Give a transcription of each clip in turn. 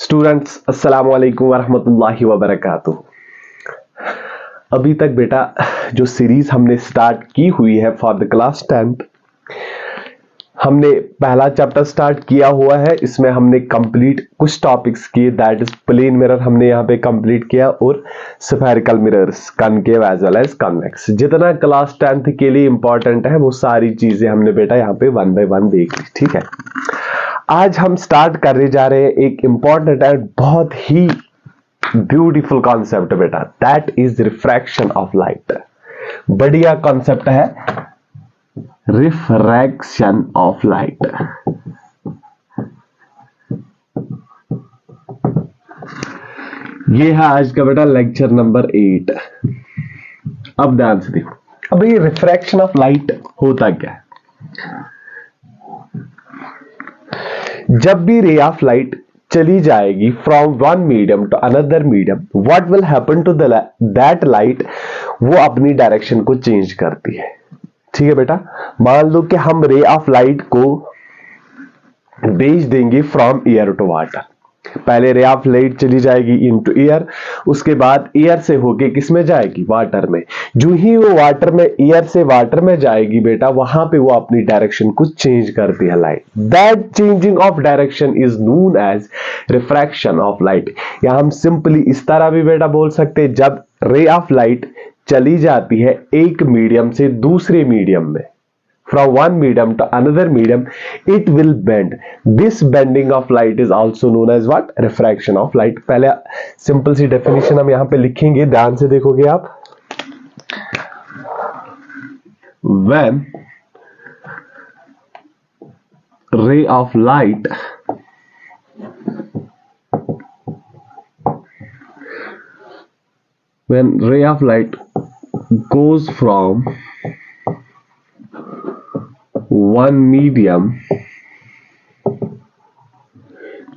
Students अस्सलाम वालेकुम वरहमतुल्लाहि वबरकातुहू। अभी तक बेटा जो सीरीज हमने स्टार्ट की हुई है फॉर द क्लास 10th, हमने पहला चैप्टर स्टार्ट किया हुआ है। इसमें हमने कंप्लीट कुछ टॉपिक्स किए, दैट इज प्लेन मिरर हमने यहाँ पे कंप्लीट किया और spherical mirrors, concave as well as convex. जितना क्लास 10th के लिए इंपॉर्टेंट है वो सारी चीजें हमने बेटा यहाँ पे 1 बाय 1 देख ली। ठीक है, आज हम स्टार्ट करने जा रहे हैं एक इंपॉर्टेंट एंड बहुत ही ब्यूटीफुल कॉन्सेप्ट बेटा, that is refraction of light. बढ़िया कॉन्सेप्ट है रिफ्रैक्शन ऑफ लाइट। ये है आज का बेटा लेक्चर नंबर 8। अब ध्यान से देखो, अब ये रिफ्रैक्शन ऑफ लाइट होता क्या है। जब भी रे ऑफ लाइट चली जाएगी from one medium to another medium, what will happen to that light, वो अपनी डायरेक्शन को चेंज करती है। ठीक है बेटा, मान लो कि हम रे ऑफ लाइट को भेज देंगे फ्रॉम एयर टू वाटर। पहले रे ऑफ लाइट चली जाएगी इनटू एयर, उसके बाद एयर से होके किस में जाएगी, वाटर में। जो ही वो वाटर में, एयर से वाटर में जाएगी बेटा, वहां पे वो अपनी डायरेक्शन को चेंज करती है light. That changing of direction is known as refraction of light. या हम सिंपली इस तरह भी बेटा बोल सकते हैं, जब रे ऑफ लाइट चली जाती है एक मीडियम से दूसरे मीडियम में, from one medium to another medium, it will bend. This bending of light is also known as what? Refraction of light. पहले सिंपल सी डेफिनेशन हम यहां पे लिखेंगे, ध्यान से देखोगे आप। When ray of light goes from one medium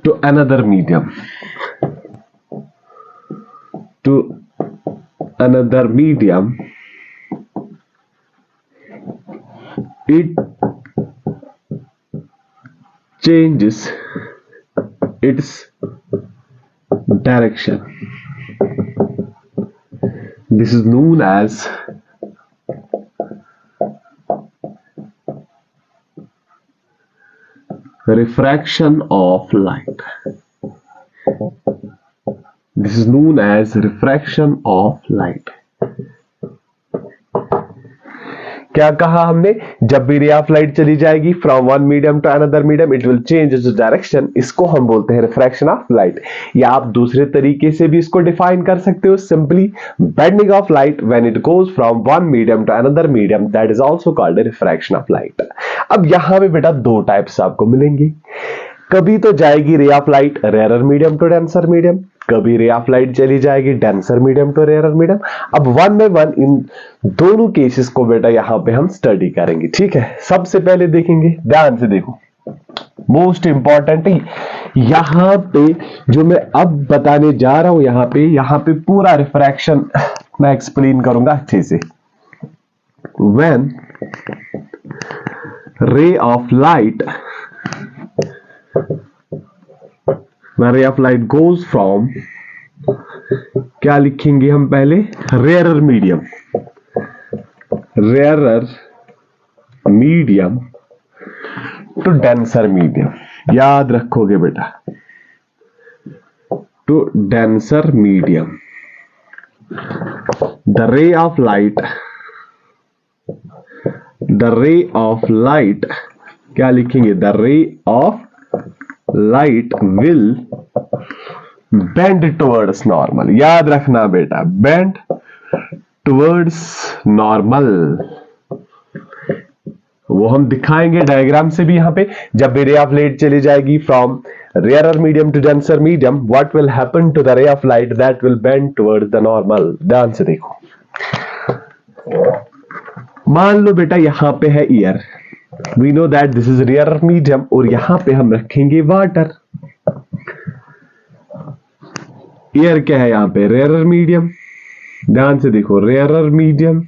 to another medium, it changes its direction. This is known as refraction of light. This is known as refraction of light. क्या कहा हमने, जब भी रे ऑफ लाइट चली जाएगी from one medium to another medium, it will change its direction. इसको हम बोलते हैं रिफ्रैक्शन ऑफ लाइट। या आप दूसरे तरीके से भी इसको डिफाइन कर सकते हो, simply bending of light when it goes from one medium to another medium, that is also called refraction of light. अब यहां पे बेटा दो टाइप्स आपको मिलेंगे। कभी तो जाएगी ray of light rare medium to denser medium, कभी रे ऑफ लाइट चली जाएगी denser medium to rare medium. अब 1 बाय 1 इन दोनों केसेस को बेटा यहां पे हम स्टडी करेंगे। ठीक है, सबसे पहले देखेंगे, ध्यान से देखो, मोस्ट इंपॉर्टेंट यहां पे जो मैं अब बताने जा रहा हूं, यहां पे पूरा रिफ्रैक्शन मैं एक्सप्लेन करूंगा अच्छे से। When ray of light ray of light goes from, क्या लिखेंगे हम पहले, rare medium to denser medium. याद रखोगे बेटा, to denser medium, the ray of light क्या लिखेंगे, the ray of light will bend towards normal. याद रखना बेटा, बेंड टुवर्ड्स नॉर्मल। वो हम दिखाएंगे डायग्राम से भी। यहां पे जब रे ऑफ लाइट चली जाएगी from rare medium to denser medium, what will happen to the ray of light, that will bend towards the normal. ध्यान से देखो, मान लो बेटा यहां पे है air, we know that this is rare medium, और यहां पे हम रखेंगे वाटर। एयर क्या है यहां पे, रेयर मीडियम। ध्यान से देखो, रेयर मीडियम,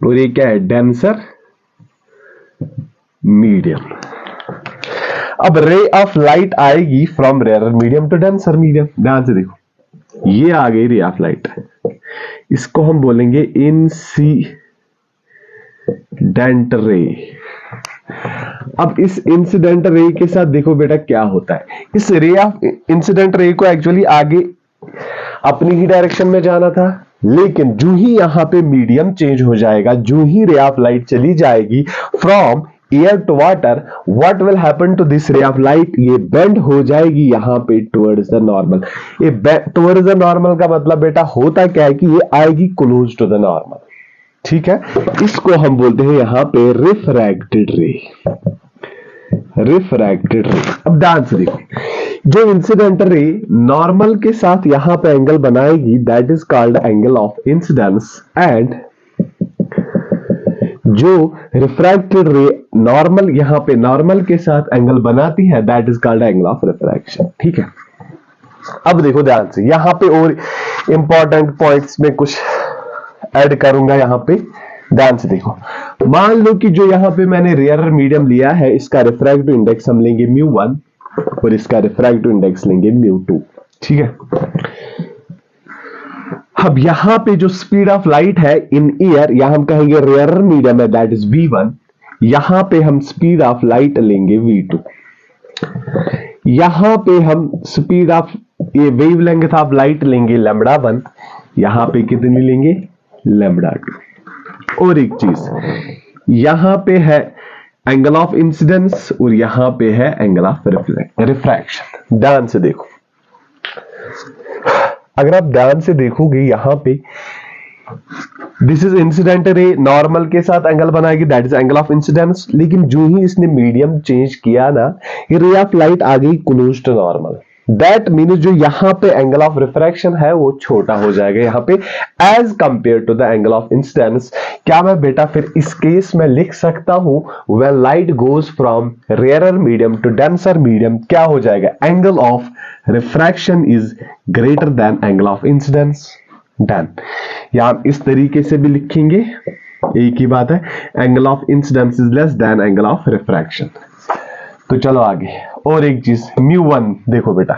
और ये क्या है, डेंसर मीडियम। अब रे ऑफ लाइट आएगी from rare medium to denser medium. ध्यान से देखो, ये आ गई रे ऑफ लाइट, इसको हम बोलेंगे इंसिडेंट रे। अब इस इंसिडेंट रे के साथ देखो बेटा क्या होता है, इस रे ऑफ इंसिडेंट रे को एक्चुअली आगे अपनी ही डायरेक्शन में जाना था, लेकिन जो ही यहां पे मीडियम चेंज हो जाएगा, जो ही रे ऑफ लाइट चली जाएगी from air to water, what will happen to this ray of light, ये बेंड हो जाएगी यहां पे टुवर्ड्स द नॉर्मल। ये टुवर्ड्स द नॉर्मल का मतलब बेटा होता क्या है कि ये आएगी क्लोज टू द नॉर्मल। ठीक है, इसको हम बोलते हैं यहां पे रिफ्रैक्टेड रे। रिफ्रैक्टेड रे। अब ध्यान से देखो, जो इंसिडेंट रे नॉर्मल के साथ यहां पे एंगल बनाएगी, that is called angle of incidence, and जो रिफ्रैक्टेड रे नॉर्मल यहां पे नॉर्मल के साथ एंगल बनाती है, that is called angle of refraction. ठीक है, अब देखो ध्यान से, यहां पे और इंपॉर्टेंट पॉइंट्स में कुछ ऐड करूंगा यहां पे। ध्यान से देखो, मान लो कि जो यहां पे मैंने रेयर मीडियम लिया है, इसका रिफ्रैक्टिव इंडेक्स हम लेंगे μ1 और इसका रिफ्रैक्टिव इंडेक्स लेंगे μ2। ठीक है, अब यहां पे जो स्पीड ऑफ लाइट है इन एयर, यहां हम कहेंगे रेयर मीडियम है, दैट इज v1। यहां पे हम स्पीड ऑफ लाइट लेंगे v2। यहां पे हम स्पीड ऑफ ये वेवलेंथ ऑफ लाइट लेंगे λ1। यहां पे कितनी लेंगे, λ2। और एक चीज, यहां पे है एंगल ऑफ इंसिडेंस और यहां पे है एंगल ऑफ रिफ्रैक्शन। ध्यान से देखो, अगर आप ध्यान से देखोगे यहां पे दिस इज इंसिडेंट रे, नॉर्मल के साथ एंगल बनाएगी, that is angle of incidence. लेकिन जो ही इसने मीडियम चेंज किया ना, ये रे ऑफ लाइट आ गई close to normal. That means जो यहां पे एंगल ऑफ रिफ्रैक्शन है वो छोटा हो जाएगा यहां पे as compare to the angle of incidence. क्या मैं बेटा फिर इस केस में लिख सकता हूं, when light goes from rarer medium to denser medium, क्या हो जाएगा, angle of refraction is greater than angle of incidence. Done. या हम इस तरीके से भी लिखेंगे, एक ही बात है, angle of incidence is less than angle of refraction. तो चलो आगे, और एक चीज μ1 देखो बेटा,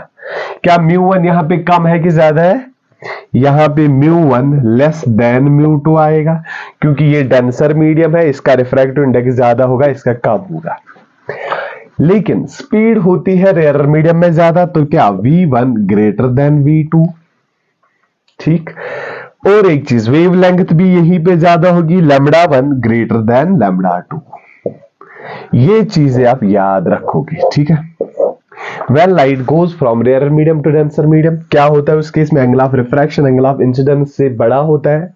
क्या μ1 यहां पे कम है कि ज्यादा है, यहां पे μ1 लेस देन μ2 आएगा, क्योंकि ये डेंसर मीडियम है, इसका रिफ्रैक्टिव इंडेक्स ज्यादा होगा, इसका कम होगा। लेकिन स्पीड होती है रेयर मीडियम में ज्यादा, तो क्या v1 ग्रेटर देन v2। ठीक, और एक चीज, वेवलेंथ भी यहीं पे ज्यादा होगी, λ1 ग्रेटर देन λ2। ये चीजें आप याद रखोगे। ठीक है, when light goes from rarer medium to denser medium, क्या होता है उस केस में, angle of refraction angle of incidence से बड़ा होता है,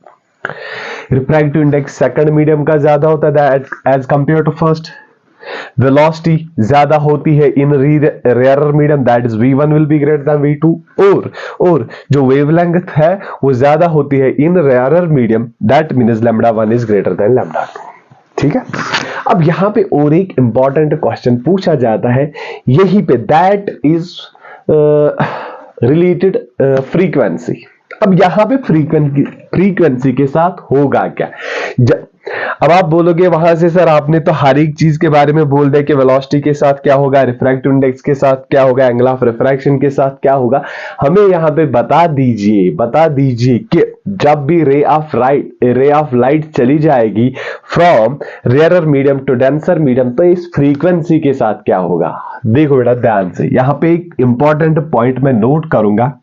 रिफ्रैक्टिव इंडेक्स सेकंड मीडियम का ज्यादा होता है as compare to first, velocity ज्यादा होती है in rarer medium, that is v1 will be greater than v2, और जो वेवलेंथ है वो ज्यादा होती है in rarer medium, that means λ1 is greater than λ2। ठीक है, अब यहां पे और एक इंपॉर्टेंट क्वेश्चन पूछा जाता है यहीं पे, दैट इज रिलेटेड फ्रीक्वेंसी। अब यहां पे फ्रीक्वेंसी के साथ होगा क्या, अब आप बोलोगे वहां से सर आपने तो हर एक चीज के बारे में बोल दिया कि वेलोसिटी के साथ क्या होगा, रिफ्रैक्टिव इंडेक्स के साथ क्या होगा, एंगल ऑफ रिफ्रैक्शन के साथ क्या होगा, हमें यहां पे बता दीजिए कि जब भी रे ऑफ लाइट चली जाएगी from rarer medium to denser medium, तो इस फ्रीक्वेंसी के साथ क्या होगा। देखो बेटा ध्यान से, यहां पे एक इंपॉर्टेंट पॉइंट मैं नोट करूंगा,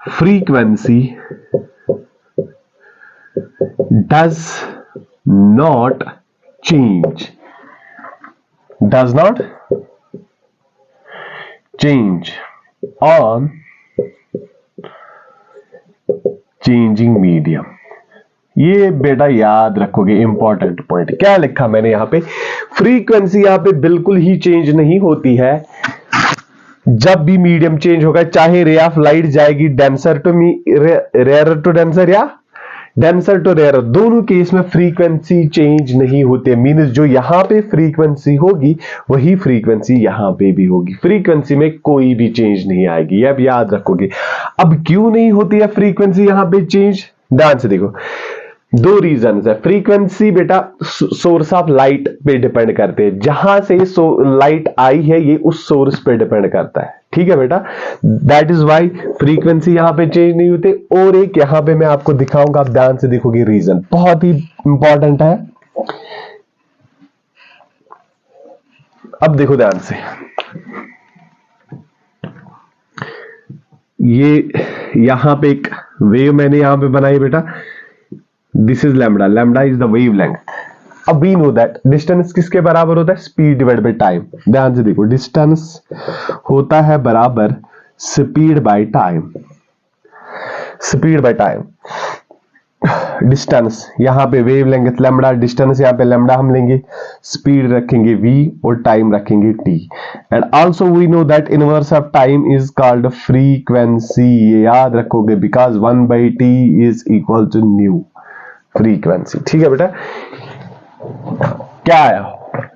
frequency does not change on changing medium। ये बेटा याद रखोगे, इंपॉर्टेंट पॉइंट। क्या लिखा मैंने यहां पे, फ्रीक्वेंसी यहां पे बिल्कुल ही चेंज नहीं होती है जब भी मीडियम चेंज होगा, चाहे रे ऑफ लाइट जाएगी denser to rare to denser या डेंसर टू रेयर, दोनों केस में फ्रीक्वेंसी चेंज नहीं होते। मींस जो यहां पे फ्रीक्वेंसी होगी वही फ्रीक्वेंसी यहां पे भी होगी, फ्रीक्वेंसी में कोई भी चेंज नहीं आएगी, अब याद रखोगे। अब क्यों नहीं होती है फ्रीक्वेंसी यहां पे चेंज, ध्यान से देखो, दो रीजन है। फ्रीक्वेंसी बेटा सोर्स ऑफ लाइट पे डिपेंड करते हैं, जहां से लाइट आई है ये उस सोर्स पे डिपेंड करता है, ठीक है बेटा। दैट इज वाई फ्रीक्वेंसी यहां पे चेंज नहीं होते। और एक यहां पे मैं आपको दिखाऊंगा, आप ध्यान से देखोगे, रीजन बहुत ही इंपॉर्टेंट है। अब देखो ध्यान से, ये यहां पे एक वेव मैंने यहां पे बनाई बेटा, this is lambda, lambda is the wave length. अब वी नो दैट डिस्टेंस किसके बराबर होता है, स्पीड डिवाइड बाय टाइम। ध्यान से देखो, डिस्टेंस होता है बराबर speed by time, speed by time. Distance यहां पे वेव लेंथ लैम्डा, डिस्टेंस यहां पे लैम्डा हम लेंगे, स्पीड रखेंगे v और टाइम रखेंगे t। And also we know that inverse of time is called frequency, ये याद रखोगे, because 1/t is equal to nu frequency, ठीक है बेटा। क्या आया,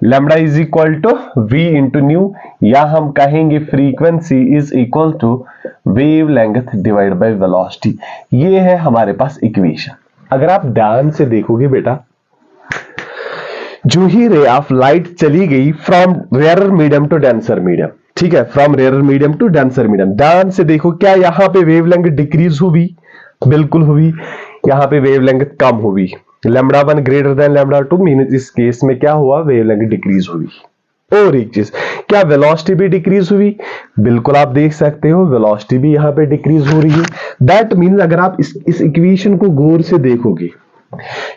lambda is equal to v into nu, या हम कहेंगे frequency is equal to wavelength divide by velocity. ये है हमारे पास इक्वेशन। अगर आप ध्यान से देखोगे बेटा, जो ही रे ऑफ लाइट चली गई from rare medium to denser medium, ठीक है, from rare medium to denser medium, ध्यान से देखो, क्या यहां पे वेवलेंथ डिक्रीज हुई, बिल्कुल हुई। यहां पे वेवलेंथ कम हुई, lambda 1 greater than lambda 2, means इस केस में क्या हुआ, वेवलेंथ डिक्रीज हुई। और एक चीज, क्या वेलोसिटी भी डिक्रीज हुई, बिल्कुल आप देख सकते हो वेलोसिटी भी यहां पे डिक्रीज हो रही है। दैट मींस अगर आप इस इक्वेशन को गौर से देखोगे,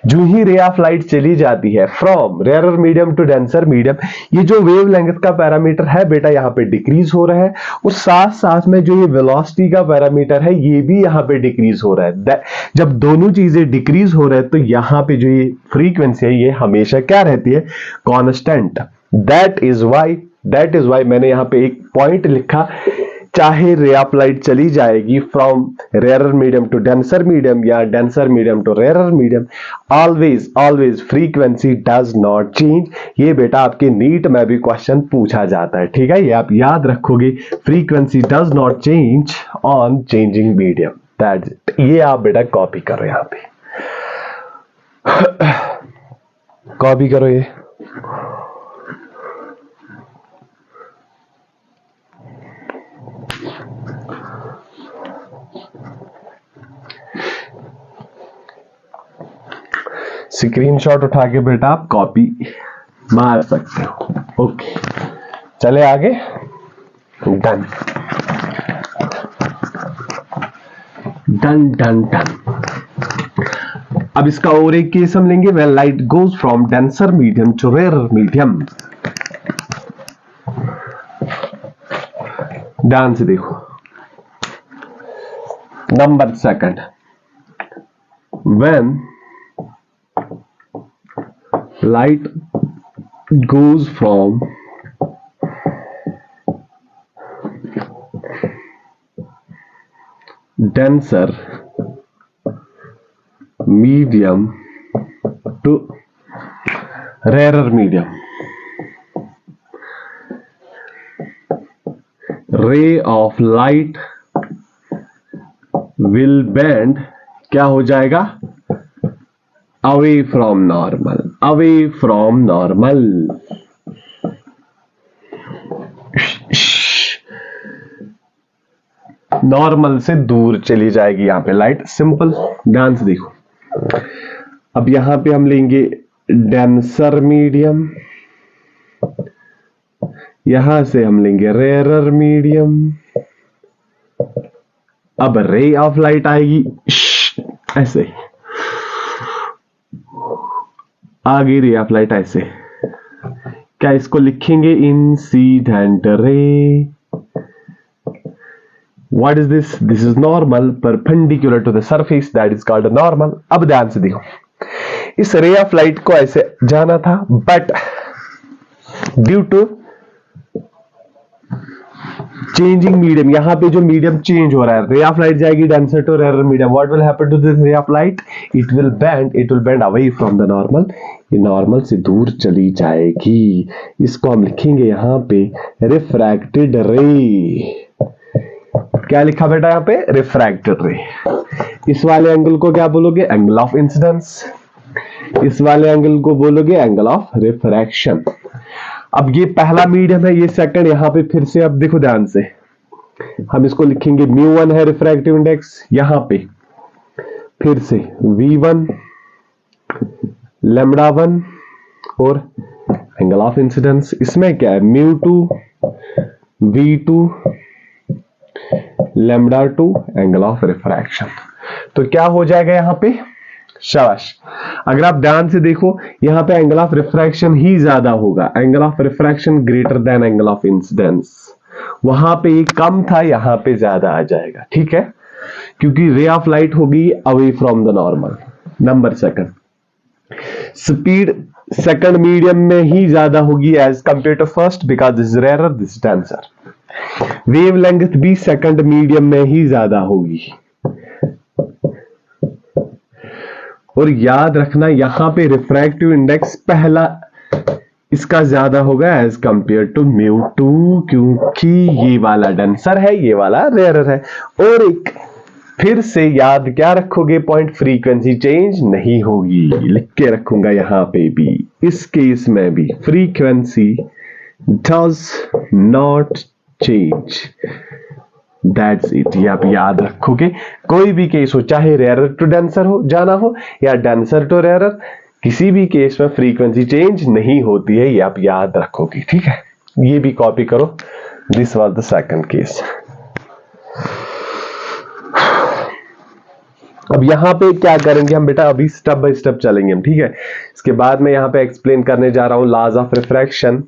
जो ही रे ऑफ लाइट चली जाती है from rarer medium to denser medium, ये जो वेव लेंथ का पैरामीटर है बेटा यहाँ पे डिक्रीज हो रहा है, और साथ साथ में जो ये वेलोसिटी का पैरामीटर है ये भी यहाँ पे डिक्रीज हो रहा है। जब दोनों चीजें डिक्रीज हो रहे हैं तो यहाँ पे जो ये फ्रीक्वेंसी है ये हमेशा क्या रहती है, कांस्टेंट। दैट इज वाई मैंने यहाँ पे एक पॉइंट लिखा, चाहे रे ऑफ लाइट चली जाएगी from rarer medium to denser medium या denser medium to rarer medium, always frequency does not change. ये बेटा आपके नीट में भी क्वेश्चन पूछा जाता है, ठीक है, ये आप याद रखोगे, frequency does not change on changing medium. That's it, ये आप बेटा कॉपी करो, यहां पे कॉपी करो ये। स्क्रीनशॉट उठा के बेटा आप कॉपी मार सकते हो। ओके, चले आगे, डन डन डन डन। अब इसका और एक केस हम लेंगे, when light goes from denser medium to rarer medium. ध्यान से देखो, number second, when light goes from denser medium to rarer medium, ray of light will bend, क्या हो जाएगा, away from normal, away from normal, normal से दूर चली जाएगी यहां पे लाइट, सिंपल। ध्यान से देखो, अब यहां पे हम लेंगे डेंसर मीडियम, यहां से हम लेंगे रेयरर मीडियम। अब रे ऑफ लाइट आएगी ऐसे, आगे रे ऑफ लाइट ऐसे, क्या इसको लिखेंगे, incident ray. What is this, this is normal perpendicular to the surface, that is called normal. अब ध्यान से देखो, इस रे ऑफ लाइट को ऐसे जाना था, but due to changing medium, यहां पे जो मीडियम चेंज हो रहा है, रे ऑफ लाइट जाएगी denser to rare medium, what will happen to this ray of light, it will bend away from the normal, ये नॉर्मल से दूर चली जाएगी। इसको हम लिखेंगे यहां पे रिफ्रैक्टेड रे। क्या लिखा बेटा यहां पे, रिफ्रैक्टेड रे। इस वाले एंगल को क्या बोलोगे? Angle of incidence. इस वाले एंगल को बोलोगे एंगल ऑफ रिफ्रैक्शन। अब ये पहला मीडियम है, ये सेकंड। यहां पे फिर से अब देखो ध्यान से, हम इसको लिखेंगे μ1 है रिफ्रैक्टिव इंडेक्स, यहां पे फिर से v1 λ1 और एंगल ऑफ इंसिडेंस। इसमें क्या है? μ2 v2 λ2 एंगल ऑफ रिफ्रैक्शन। तो क्या हो जाएगा यहां पे? शाबाश। अगर आप ध्यान से देखो, यहां पे एंगल ऑफ रिफ्रैक्शन ही ज्यादा होगा, angle of refraction greater than angle of incidence. वहां पे ये कम था, यहां पे ज्यादा आ जाएगा, ठीक है, क्योंकि रे ऑफ लाइट होगी away from the normal. Number second, speed second medium में ही ज्यादा होगी as compare to first, because this is rare, this is denser. Wavelength भी सेकंड मीडियम में ही ज्यादा होगी। और याद रखना यहां पे रिफ्रैक्टिव इंडेक्स पहला इसका ज्यादा होगा एज कंपेयर टू μ2, क्योंकि ये वाला डेंसर है, ये वाला रेयरर है। और एक फिर से याद क्या रखोगे पॉइंट? फ्रीक्वेंसी चेंज नहीं होगी, लिख के रखूंगा यहां पे भी, इस केस में भी frequency does not change. That's it, ये आप याद रखोगे। कोई भी केस हो, चाहे रेयरर टू डेंसर हो जाना हो या डेंसर टू रेयरर, किसी भी केस में फ्रीक्वेंसी चेंज नहीं होती है, ये आप याद रखोगे, ठीक है। ये भी कॉपी करो। This was the second case. अब यहां पे क्या करेंगे हम बेटा? अभी स्टेप बाय स्टेप चलेंगे हम, ठीक है। इसके बाद मैं यहां पे एक्सप्लेन करने जा रहा हूं लॉज ऑफ रिफ्रैक्शन,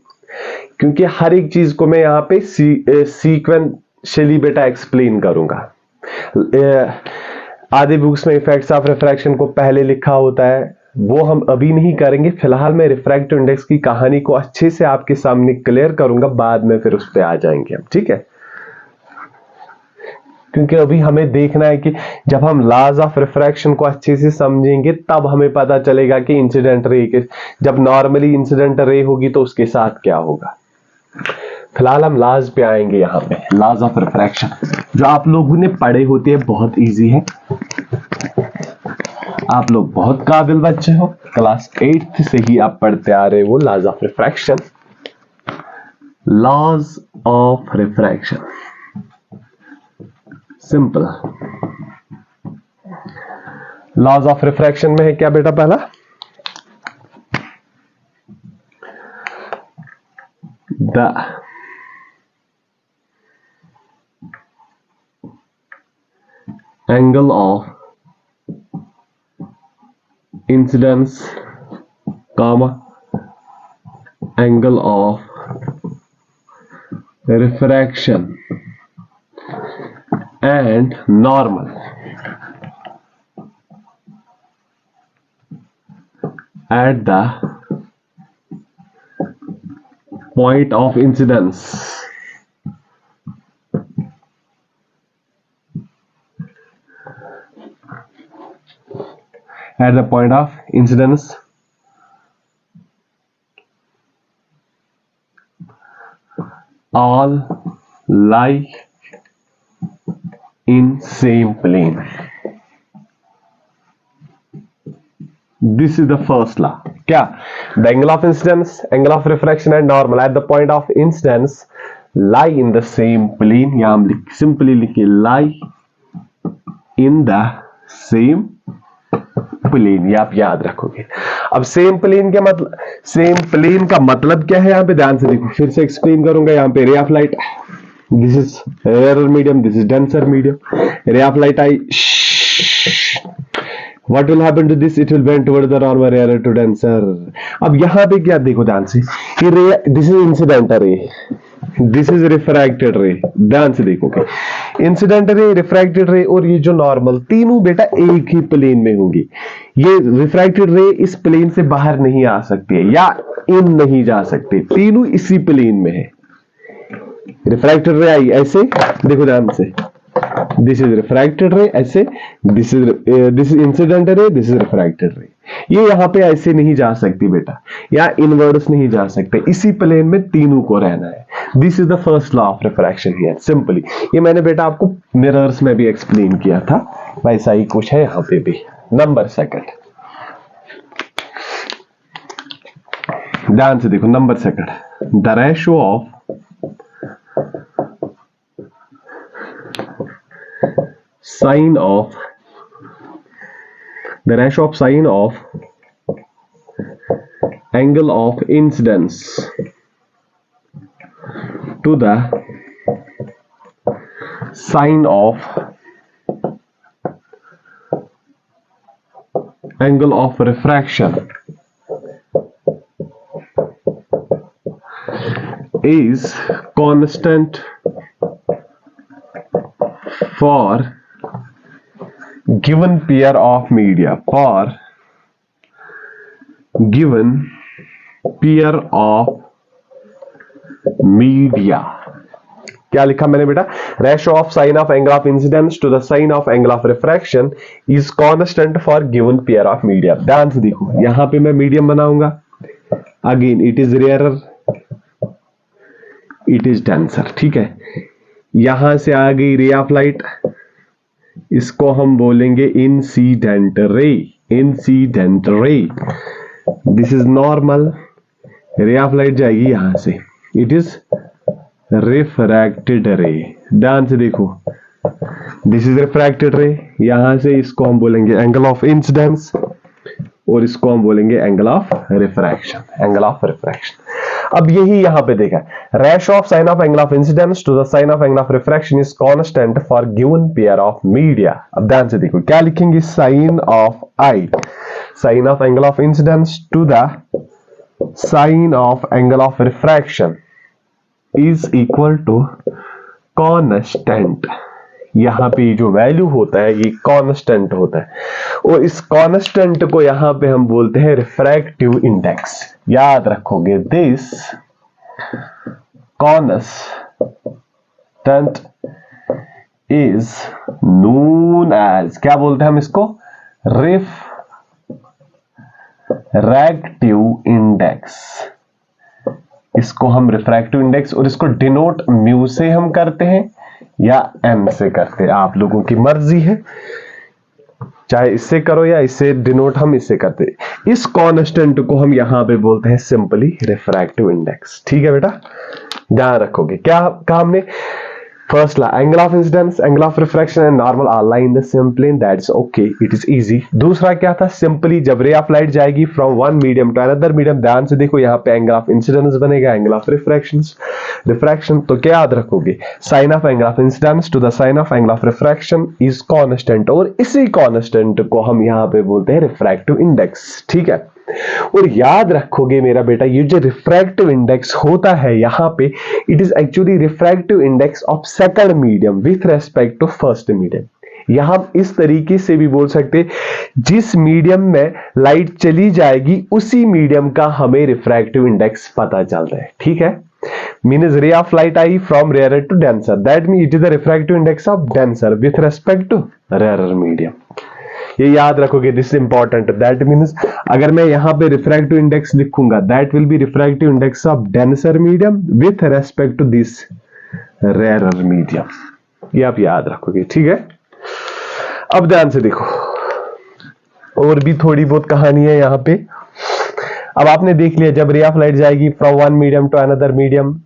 क्योंकि हर एक चीज को मैं यहां पे सीक्वेंशियली बेटा एक्सप्लेन करूंगा। आधे बुक्स में इफेक्ट्स ऑफ रिफ्रैक्शन को पहले लिखा होता है, वो हम अभी नहीं करेंगे। फिलहाल मैं रिफ्रैक्टिव इंडेक्स की कहानी को अच्छे से आपके सामने क्लियर करूंगा, बाद में फिर उस पर आ जाएंगे हम, ठीक है। क्योंकि अभी हमें देखना है कि जब हम लॉज ऑफ रिफ्रैक्शन को अच्छे से समझेंगे तब हमें पता चलेगा कि इंसिडेंट रे के, जब नॉर्मली इंसिडेंट रे होगी तो उसके साथ क्या होगा। फिलहाल हम लॉज पे आएंगे। यहाँ पे लॉज ऑफ रिफ्रैक्शन जो आप लोगों ने पढ़े होते हैं, बहुत इजी है, आप लोग बहुत काबिल बच्चे हो, क्लास 8th से ही आप पढ़ते आ रहे हो laws of refraction. Laws of refraction simple. Laws of refraction में है क्या बेटा? पहला the angle of incidence comma angle of refraction and normal at the point of incidence at the point of incidence all lie in same plane. This is the first law. क्या? The angle of incidence, angle of refraction and normal at the point of incidence lie in the same plane. यहाँ हम simply लिखे lie in the same plane, ये आप याद रखोगे। अब same plane के मतलब, सेम प्लेन का मतलब क्या है? यहाँ पे ध्यान से देखो, फिर से एक्सप्लेन करूंगा। यहाँ पे ray of light, this is rare medium, this is denser medium. Ray of light आई, what will happen to this? It will bend toward the normal, rare to denser. अब यहाँ पे क्या देखो ध्यान से, ये ray, this is incident ray, this is refracted ray. ध्यान से देखोगे, इंसिडेंट रे, रिफ्रैक्टेड रे और ये जो नॉर्मल, तीनों बेटा एक ही प्लेन में होंगी। ये रिफ्रैक्टेड रे इस प्लेन से बाहर नहीं आ सकती है या इन नहीं जा सकते, तीनों इसी प्लेन में है। रिफ्रैक्टेड रे आई ऐसे, देखो ध्यान से, दिस इज रिफ्रैक्टेड रे ऐसे, this is incident ray, this is refracted रे। ये यहाँ पे ऐसे नहीं जा सकती बेटा, या इनवर्ड्स नहीं जा सकते, इसी प्लेन में तीनों को रहना है। This is the first law of refraction here, simply. ये मैंने बेटा आपको मिरर्स में भी एक्सप्लेन किया था, वैसा ही कुछ है यहां पे भी। नंबर सेकंड, ध्यान से देखो, number second, the ratio of sine of angle of incidence to the sine of angle of refraction is constant for given pair of media, क्या लिखा मैंने बेटा? Ratio of sine of angle of incidence to the sine of angle of refraction is constant for given pair of media. ध्यान से देखो, यहां पे मैं मीडियम बनाऊंगा, again it is rarer, it is denser, ठीक है। यहां से आ गई रे ऑफ लाइट, इसको हम बोलेंगे incident ray, this is normal, रे ऑफ लाइट जाएगी यहां से, इट इज रिफ्रैक्टेड रे। ध्यान से देखो, दिस इज रिफ्रैक्टेड रे, यहां से इसको हम बोलेंगे एंगल ऑफ इंसिडेंस और इसको हम बोलेंगे एंगल ऑफ रिफ्रैक्शन, अब यही यहां पे देखा, ratio of sine of angle of incidence to the sine of angle of refraction is constant for given pair of media. अब ध्यान से देखो, क्या लिखेंगे? Sine of angle of incidence to the sine of angle of refraction is equal to constant. यहां पे जो value होता है ये कांस्टेंट होता है, और इस कांस्टेंट को यहां पे हम बोलते हैं रिफ्रैक्टिव इंडेक्स। याद रखोगे, this constant is known as, क्या बोलते हैं हम इसको? Refractive index. इसको हम रिफ्रैक्टिव इंडेक्स, और इसको डिनोट म्यू से हम करते हैं या एम से करते हैं, आप लोगों की मर्जी है, चाहे इससे करो या इससे डिनोट हम इससे करते हैं। इस कांस्टेंट को हम यहां पे बोलते हैं सिंपली रिफ्रैक्टिव इंडेक्स, ठीक है बेटा, ध्यान रखोगे। क्या कहा हमने? First law, angle of incidence, angle of refraction and normal are lie in the same plane, that's okay, it is easy. दूसरा क्या था? सिंपली जब रे ऑफ लाइट जाएगी from one medium to another medium, ध्यान से देखो यहाँ पे एंगल ऑफ इंसिडेंस बनेगा, एंगल ऑफ रिफ्रैक्शन, तो क्या याद रखोगे? Sine of angle of incidence to the sine of angle of refraction is constant, और इसी कांस्टेंट को हम यहाँ पे बोलते हैं रिफ्रैक्टिव इंडेक्स, ठीक है। और याद रखोगे मेरा बेटा, ये जो रिफ्रैक्टिव इंडेक्स होता है यहां पे, it is actually refractive index of second medium with respect to first medium. यहां इस तरीके से भी बोल सकते, जिस मीडियम में लाइट चली जाएगी उसी मीडियम का हमें रिफ्रैक्टिव इंडेक्स पता चल रहा है, ठीक है। मीन्स रे ऑफ लाइट आई from rarer to denser, that mean it is the refractive index of denser with respect to rarer medium. ये याद रखोगे, दिस इंपॉर्टेंट, दैट मीन्स अगर मैं यहां पे रिफ्रैक्टिव इंडेक्स लिखूंगा, that will be refractive index of denser medium with respect to this rarer medium, ये आप याद रखोगे, ठीक है। अब ध्यान से देखो, और भी थोड़ी बहुत कहानी है यहां पे। अब आपने देख लिया, जब रे ऑफ लाइट जाएगी from one medium to another medium,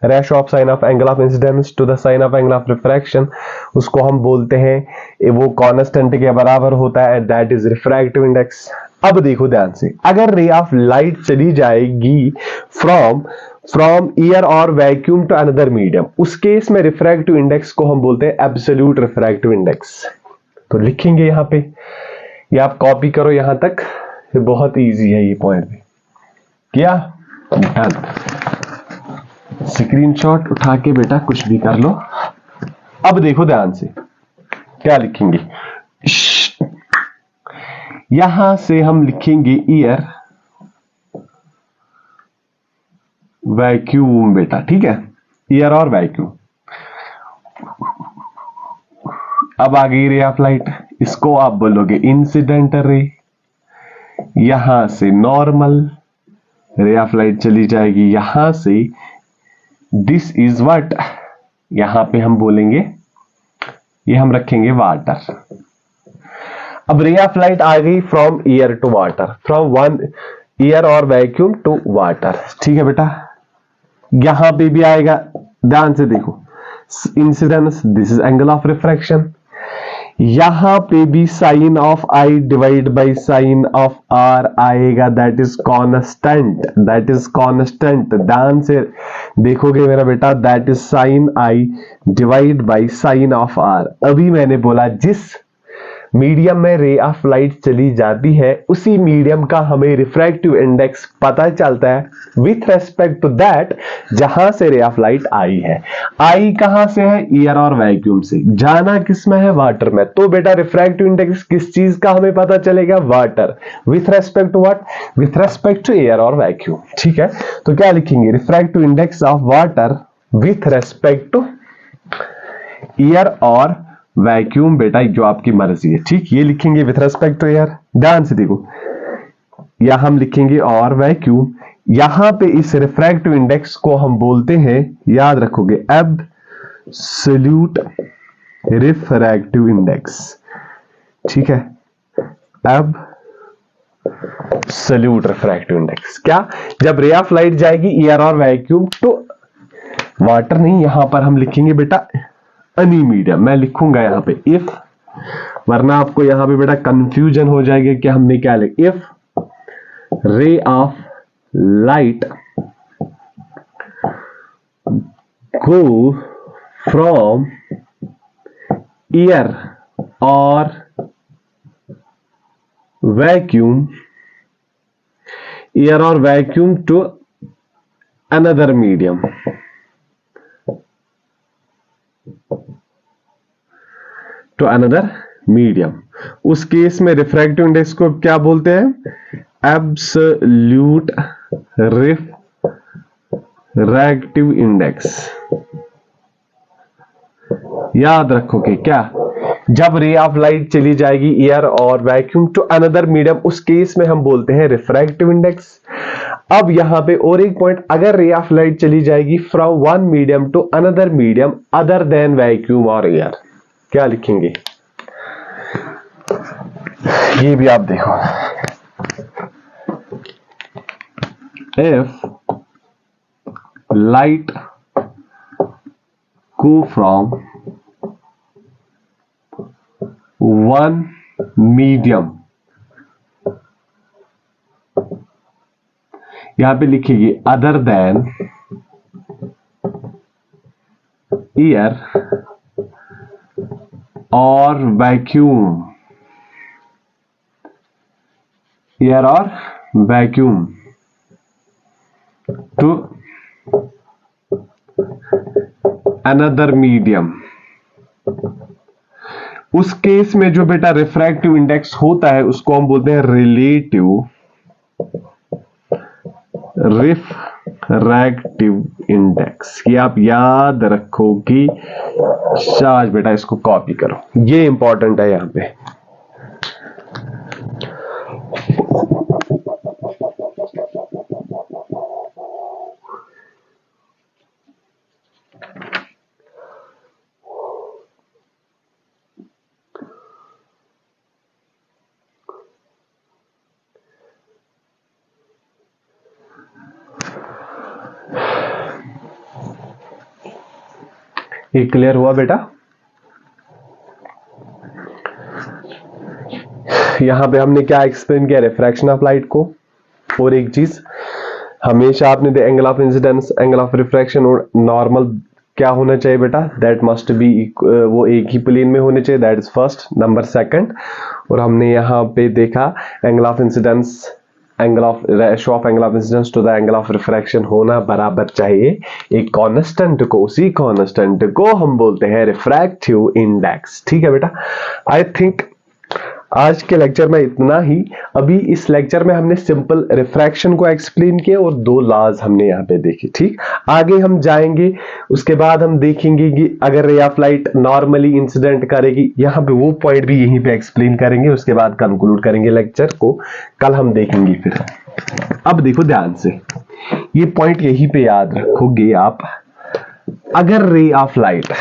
ratio of sine of angle of incidence to the sine of angle of refraction, उसको हम बोलते हैं, वो कांस्टेंट के बराबर होता है, दैट इज रिफ्रैक्टिव इंडेक्स। अब देखो ध्यान से, अगर रे ऑफ लाइट चली जाएगी फ्रॉम ईयर और वैक्यूम टू अनदर मीडियम, उस केस में रिफ्रैक्टिव इंडेक्स को हम बोलते हैं एब्सोल्यूट रिफ्रैक्टिव इंडेक्स। तो लिखेंगे यहां पे, ये आप कॉपी करो यहां तक, ये बहुत इजी है, ये पॉइंट भी किया, डन। स्क्रीनशॉट उठा के बेटा कुछ भी कर लो। अब देखो ध्यान से, क्या लिखेंगे? यहां से हम लिखेंगे ईयर वैक्यूम बेटा, ठीक है, ईयर और वैक्यूम। अब आ गई रे ऑफ लाइट, इसको आप बोलोगे इंसिडेंट रे। यहां से नॉर्मल रे ऑफ लाइट चली जाएगी, यहां से दिस इज व्हाट, यहां पे हम बोलेंगे, ये हम रखेंगे वाटर, अब रे ऑफ लाइट आ गई from air to water, from one air और वैक्यूम टू वाटर। ठीक है बेटा, यहां पे भी आएगा, ध्यान से देखो, incidence, this is angle of refraction. यहां पे भी sine of I divide by sine of R आएगा, that is constant, that is constant. ध्यान से देखोगे मेरा बेटा, that is sine I divide by sine of R. अभी मैंने बोला जिस मीडियम में रे ऑफ लाइट चली जाती है उसी मीडियम का हमें रिफ्रैक्टिव इंडेक्स पता चलता है विथ रेस्पेक्ट टू दैट जहां से रे ऑफ लाइट आई है। आई कहां से है? एयर और वैक्यूम से। जाना किस में है? वाटर में। तो बेटा रिफ्रैक्टिव इंडेक्स किस चीज का हमें पता चलेगा? Water. With respect to what? With respect to air और वैक्यूम। ठीक है, तो क्या लिखेंगे? Refractive index of water with respect to air और वैक्यूम। बेटा जो आपकी मर्जी है, ठीक, ये लिखेंगे विथ रेस्पेक्ट टू एयर। ध्यान से देखो, यहां हम लिखेंगे और वैक्यूम। यहां पे इस रिफ्रैक्टिव इंडेक्स को हम बोलते हैं, याद रखोगे, एब्सोल्यूट रिफ्रैक्टिव इंडेक्स। ठीक है, एब्सोल्यूट रिफ्रैक्टिव इंडेक्स। क्या? जब रे ऑफ लाइट जाएगी एयर और वैक्यूम तो वाटर नहीं, यहां पर हम लिखेंगे बेटा एनी मीडियम। मैं लिखूंगा यहां पे इफ, वरना आपको यहां पे बेटा कंफ्यूजन हो जाएगा कि हमने क्या लिखा। If ray of light go from air और वैक्यूम, एयर और vacuum to another medium, to another medium, उस केस में रिफ्रैक्टिव इंडेक्स को क्या बोलते हैं? Absolute refractive index. याद रखोगे क्या? जब रे ऑफ लाइट चली जाएगी एयर और वैक्यूम टू अनदर मीडियम, उस केस में हम बोलते हैं रिफ्रैक्टिव इंडेक्स। अब यहां पे और एक पॉइंट, अगर रे ऑफ लाइट चली जाएगी from one medium to another medium other than vacuum और एयर, क्या लिखेंगे? ये भी आप देखो, if light go from one medium, यहां पे लिखिए अदर देन एयर और वैक्यूम, एयर और वैक्यूम टू अनदर मीडियम, उस केस में जो बेटा रिफ्रैक्टिव इंडेक्स होता है उसको हम बोलते हैं रिलेटिव रिफ्रैक्टिव इंडेक्स। ये आप याद रखोगी। शाबाश बेटा, इसको कॉपी करो, ये इंपॉर्टेंट है यहां पे। ये क्लियर हुआ बेटा? यहां पे हमने क्या एक्सप्लेन किया? रिफ्रैक्शन ऑफ लाइट को। और एक चीज हमेशा आपने angle of incidence, angle of refraction और नॉर्मल क्या होना चाहिए बेटा? दैट मस्ट बी, वो एक ही प्लेन में होने चाहिए, that is first. Number second, और हमने यहां पे देखा angle of incidence, angle of ratio of angle of incidence to the angle of refraction होना बराबर चाहिए एक कांस्टेंट को, उसी कांस्टेंट को हम बोलते हैं रिफ्रैक्टिव इंडेक्स। ठीक है बेटा, आई थिंक आज के लेक्चर में इतना ही। अभी इस लेक्चर में हमने सिंपल रिफ्रैक्शन को एक्सप्लेन किया और दो लॉज हमने यहाँ पे देखे। ठीक, आगे हम जाएंगे, उसके बाद हम देखेंगे कि अगर रे ऑफ लाइट नॉर्मली इंसिडेंट करेगी, यहाँ पे वो पॉइंट भी यहीं पे एक्सप्लेन करेंगे, उसके बाद कंक्लूड करेंगे लेक्चर को, कल हम देखेंगे फिर। अब देखो ध्यान से, ये पॉइंट यहीं पे याद रखोगे आप। अगर रे ऑफ लाइट,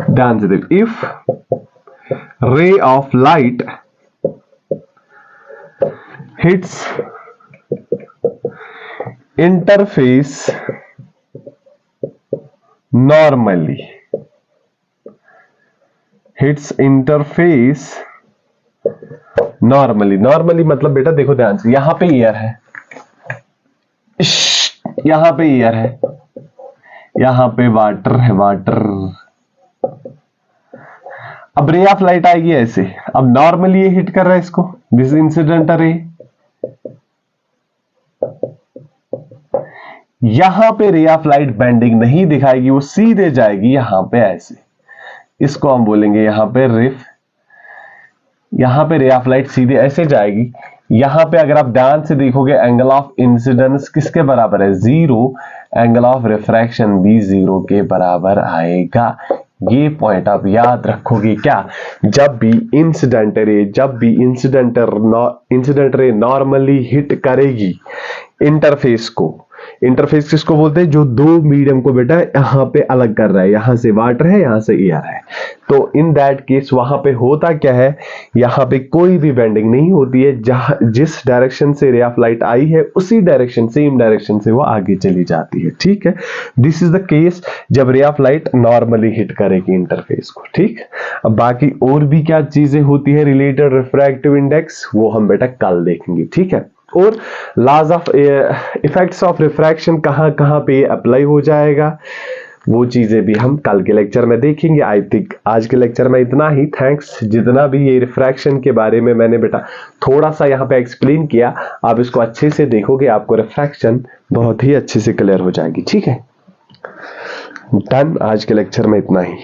ध्यान से देखो, if ray of light hits interface normally, hits interface normally मतलब बेटा देखो ध्यान से, यहां पे एयर है, यहां पे एयर है, यहां पे वाटर है, वाटर। अब रे ऑफ लाइट आएगी ऐसे, अब नॉर्मली ये हिट कर रहा है इसको, दिस इंसिडेंट रे। यहां पे रे ऑफ लाइट बेंडिंग नहीं दिखाएगी, वो सीधे जाएगी यहां पे ऐसे, इसको हम बोलेंगे यहां पे रिफ। यहां पे रे ऑफ लाइट सीधे ऐसे जाएगी, यहां पे अगर आप ध्यान से देखोगे एंगल ऑफ इंसिडेंस किसके बराबर है, 0, एंगल ऑफ रिफ्रैक्शन भी 0 के बराबर आएगा। ये पॉइंट आप याद रखोगे क्या, जब भी इंसिडेंट रे नॉर्मली हिट करेगी इंटरफेस को, इंटरफेस किसको बोलते हैं, जो दो मीडियम को बेटा यहां पे अलग कर रहा है, यहां से वाटर है, यहां से एयर है, तो इन दैट केस वहां पे होता क्या है, यहां पे कोई भी बेंडिंग नहीं होती है, जहां जिस डायरेक्शन से रे ऑफ लाइट आई है उसी डायरेक्शन, सेम डायरेक्शन से वो आगे चली जाती है। ठीक है, दिस इज द केस जब ray of light normally hit करेगी इंटरफेस को। ठीक, अब बाकी और भी क्या चीजें होती है रिलेटेड रिफ्रैक्टिव इंडेक्स, वो हम बेटा कल देखेंगे। ठीक है, और laws of effects of refraction कहां कहां पे अप्लाई हो जाएगा, वो चीजें भी हम कल के लेक्चर में देखेंगे। आई थिंक आज के लेक्चर में इतना ही। थैंक्स, जितना भी ये रिफ्रैक्शन के बारे में मैंने बेटा थोड़ा सा यहाँ पे एक्सप्लेन किया, आप इसको अच्छे से देखोगे, आपको रिफ्रैक्शन बहुत ही अच्छे से क्लियर हो जाएगी। ठीक है, डन, आज के लेक्चर में इतना ही।